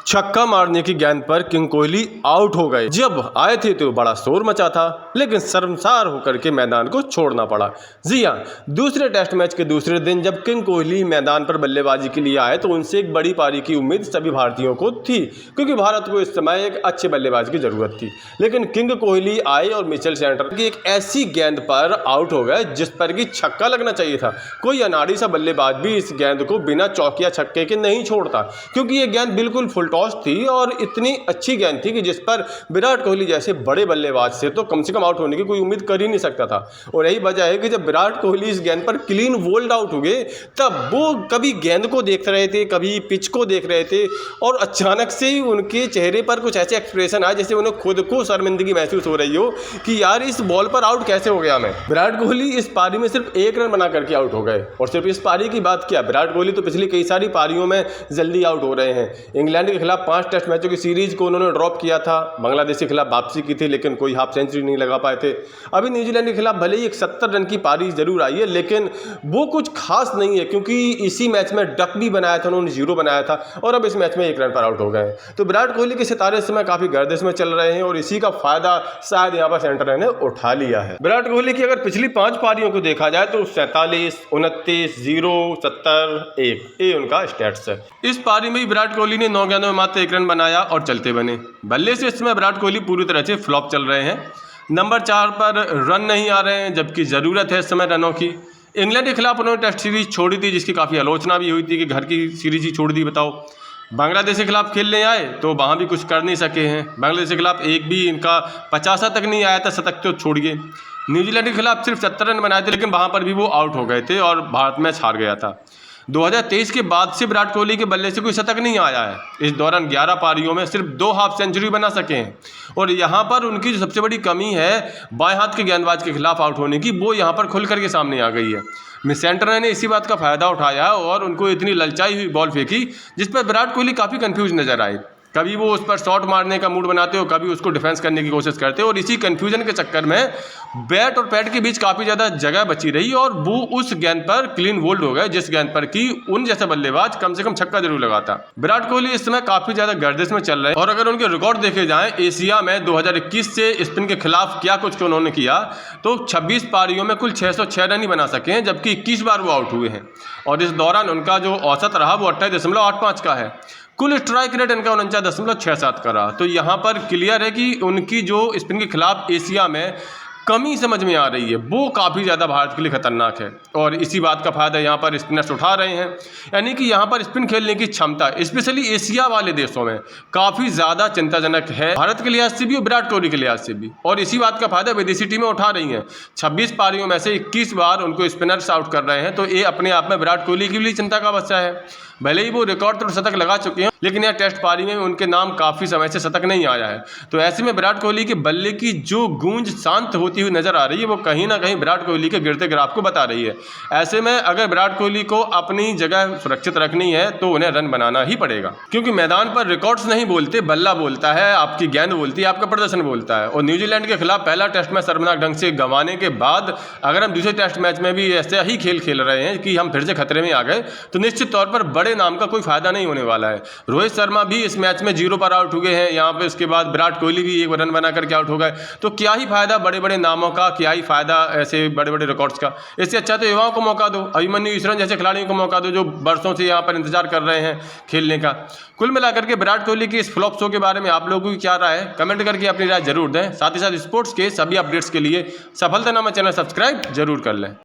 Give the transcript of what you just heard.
छक्का मारने की गेंद पर किंग कोहली आउट हो गए। जब आए थे तो बड़ा शोर मचा था, लेकिन शर्मसार होकर के मैदान को छोड़ना पड़ा। जी हां, दूसरे टेस्ट मैच के दूसरे दिन जब किंग कोहली मैदान पर बल्लेबाजी के लिए आए तो उनसे एक बड़ी पारी की उम्मीद सभी भारतीयों को थी, क्योंकि भारत को इस समय एक अच्छे बल्लेबाज की जरूरत थी। लेकिन किंग कोहली आए और मिचेल सेंटर की एक ऐसी गेंद पर आउट हो गए जिस पर कि छक्का लगना चाहिए था। कोई अनाड़ी सा बल्लेबाज भी इस गेंद को बिना चौकिया छक्के के नहीं छोड़ता, क्योंकि ये गेंद बिल्कुल फुल टॉस थी और इतनी अच्छी गेंद थी कि जिस पर विराट कोहली जैसे बड़े बल्लेबाज से तो कम से कम आउट होने की कोई उम्मीद कर ही नहीं सकता था। और यही वजह है कि जब विराट कोहली इस गेंद पर क्लीन बोल्ड आउट हो गए, तब वो कभी गेंद को देख रहे थे, कभी पिच को देख रहे थे, और अचानक से ही उनके चेहरे पर कुछ ऐसे एक्सप्रेशन आए जैसे उन्हें खुद को शर्मिंदगी महसूस हो रही हो कि यार इस बॉल पर आउट कैसे हो गया मैं। विराट कोहली इस पारी में सिर्फ 1 रन बना करके आउट हो गए। और सिर्फ इस पारी की बात किया, विराट कोहली तो पिछली कई सारी पारियों में जल्दी आउट हो रहे हैं। इंग्लैंड के खिलाफ 5 टेस्ट मैचों की सीरीज को उन्होंने ड्रॉप किया था, बांग्लादेश के खिलाफ वापसी की थी लेकिन कोई हाफ सेंचुरी नहीं लगा पाए थे। अभी न्यूजीलैंड के खिलाफ भले ही एक 70 रन की पारी जरूर आई है, लेकिन वो कुछ खास नहीं है, क्योंकि इसी मैच में डक भी बनाया था उन्होंने, 0 बनाया था, और अब इस मैच में 1 रन पर आउट हो गए। तो विराट कोहली के सितारे इस समय काफी गर्दिश में चल रहे हैं और इसी का फायदा शायद यहाँ पर सेंटर ने उठा लिया है। विराट कोहली की अगर पिछली 5 पारियों को देखा जाए तो 47, 29, 0, 70, 1 ये उनका स्टैट्स है। इस पारी में विराट कोहली ने 9 गेंदों में मात्र 1 रन बनाया और चलते बने। बल्ले से इस समय विराट कोहली पूरी तरह से फ्लॉप चल रहे हैं। नंबर 4 पर रन नहीं आ रहे हैं, जबकि ज़रूरत है इस समय रनों की। इंग्लैंड के खिलाफ उन्होंने टेस्ट सीरीज छोड़ी थी, जिसकी काफ़ी आलोचना भी हुई थी कि घर की सीरीज ही छोड़ दी, बताओ। बांग्लादेश के खिलाफ खेलने आए तो वहाँ भी कुछ कर नहीं सके हैं। बांग्लादेश के खिलाफ एक भी इनका 50 तक नहीं आया था, शतक तो छोड़िए। न्यूजीलैंड के खिलाफ सिर्फ 70 रन बनाए थे, लेकिन वहाँ पर भी वो आउट हो गए थे और भारत मैच हार गया था। 2023 के बाद से विराट कोहली के बल्ले से कोई शतक नहीं आया है। इस दौरान 11 पारियों में सिर्फ 2 हाफ सेंचुरी बना सके हैं। और यहाँ पर उनकी जो सबसे बड़ी कमी है बाएं हाथ के गेंदबाज के खिलाफ आउट होने की, वो यहाँ पर खुल करके सामने आ गई है। सेंटर ने इसी बात का फायदा उठाया और उनको इतनी ललचाई हुई बॉल फेंकी जिस पर विराट कोहली काफ़ी कंफ्यूज नजर आए। कभी वो उस पर शॉट मारने का मूड बनाते हो, कभी उसको डिफेंस करने की कोशिश करते हो, और इसी कंफ्यूजन के चक्कर में बैट और पैड के बीच काफ़ी ज़्यादा जगह बची रही और वो उस गेंद पर क्लीन बोल्ड हो गए जिस गेंद पर कि उन जैसे बल्लेबाज कम से कम छक्का जरूर लगाता। विराट कोहली इस समय काफ़ी ज़्यादा गर्दिश में चल रहे हैं। और अगर उनके रिकॉर्ड देखे जाएँ एशिया में 2021 से स्पिन के खिलाफ क्या कुछ उन्होंने किया, तो 26 पारियों में कुल 606 रन ही बना सके हैं, जबकि 21 बार वो आउट हुए हैं। और इस दौरान उनका जो औसत रहा वो 28.85 का है। कुल स्ट्राइक रेट इनका 49.67 का रहा। तो यहाँ पर क्लियर है कि उनकी जो स्पिन के खिलाफ एशिया में कमी समझ में आ रही है, वो काफ़ी ज़्यादा भारत के लिए खतरनाक है। और इसी बात का फायदा यहाँ पर स्पिनर्स उठा रहे हैं, यानी कि यहाँ पर स्पिन खेलने की क्षमता स्पेशली एशिया वाले देशों में काफ़ी ज़्यादा चिंताजनक है, भारत के लिहाज से भी और विराट कोहली के लिहाज से भी। और इसी बात का फायदा विदेशी टीमें उठा रही हैं। 26 पारियों में से 21 बार उनको स्पिनर्स आउट कर रहे हैं, तो ये अपने आप में विराट कोहली की भी चिंता का विषय है। भले ही वो रिकॉर्ड तो शतक लगा चुके हैं, लेकिन यह टेस्ट पारी में उनके नाम काफ़ी समय से शतक नहीं आया है। तो ऐसे में विराट कोहली के बल्ले की जो गूंज शांत होती हुई नजर आ रही है, वो कहीं ना कहीं विराट कोहली के गिरते ग्राफ को बता रही है। ऐसे में अगर विराट कोहली को अपनी जगह सुरक्षित रखनी है तो उन्हें रन बनाना ही पड़ेगा, क्योंकि मैदान पर रिकॉर्ड्स नहीं बोलते, बल्ला बोलता है, आपकी गेंद बोलती है, आपका प्रदर्शन बोलता है। और न्यूजीलैंड के खिलाफ पहला टेस्ट मैच शर्मनाक ढंग से गंवाने के बाद अगर हम दूसरे टेस्ट मैच में भी ऐसे ही खेल रहे हैं कि हम फिर से खतरे में आ गए, तो निश्चित तौर पर बड़े नाम का कोई फायदा नहीं होने वाला है। रोहित शर्मा भी इस मैच में 0 पर आउट हो गए हैं यहाँ पे, उसके बाद विराट कोहली भी 1 रन बना करके आउट हो गए। तो क्या ही फायदा बड़े बड़े नामों का, क्या ही फायदा ऐसे बड़े बड़े रिकॉर्ड्स का। इससे अच्छा तो युवाओं को मौका दो, अभिमन्यु ईश्वरन जैसे खिलाड़ियों को मौका दो जो बरसों से यहाँ पर इंतजार कर रहे हैं खेलने का। कुल मिलाकर के विराट कोहली की इस फ्लॉप शो के बारे में आप लोगों की क्या राय है, कमेंट करके अपनी राय जरूर दें। साथ ही साथ स्पोर्ट्स के सभी अपडेट्स के लिए सफलतानामा चैनल सब्सक्राइब जरूर कर लें।